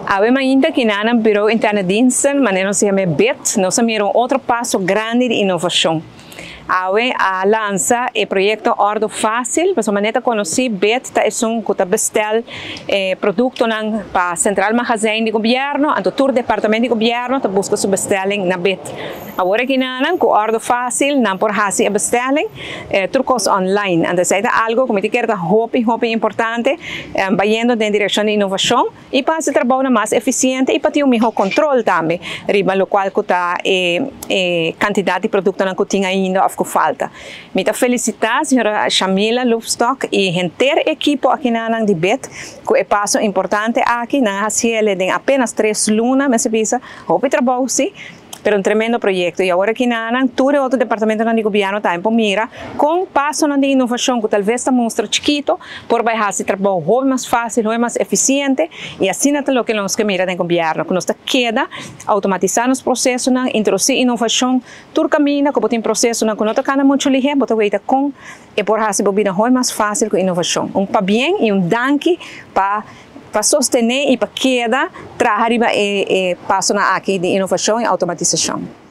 Habemos ainda que na Bureau Interno de Diensten, mas não se chama BIT, nós temos outro passo grande de inovação. A lança o projeto Ordo Fácil, para maneira conhecer, BIT é que bestel produto para a Central Magazine de Governo, a todo o Departamento de Governo, que busca sua bestelling na BIT. Agora que não, com Ordo Fácil, não por fazer a bestelling, trucos online. Então, é algo que eu quero que importante, vai indo na direção de inovação e para se trabalhar mais eficiente e para ter melhor controle também, riba lo qual que está quantidade de produto que tem ainda que falta. Me felicitar a senhora Shamila Lupstock e a inteira equipe aqui na de BIT, que é passo importante aqui na CL de apenas 3 lunas, mas se pensa, hope trabalho sim, pero tremendo projeto. E agora aqui na todo outro departamento de governo está em mira com passo de inovação que talvez está mostra chiquito, por vai fazer trabalho mais fácil, mais eficiente e assim é o que nós queremos no governo, que nós queda automatizar os processos, introduzir inovação, todo caminho que tem processo que não está muito ligeiro, botar veita com e por fazer bobina mais fácil com inovação. Para bem e danke para sostener e para queda trazer e passo aqui de inovação e automatização.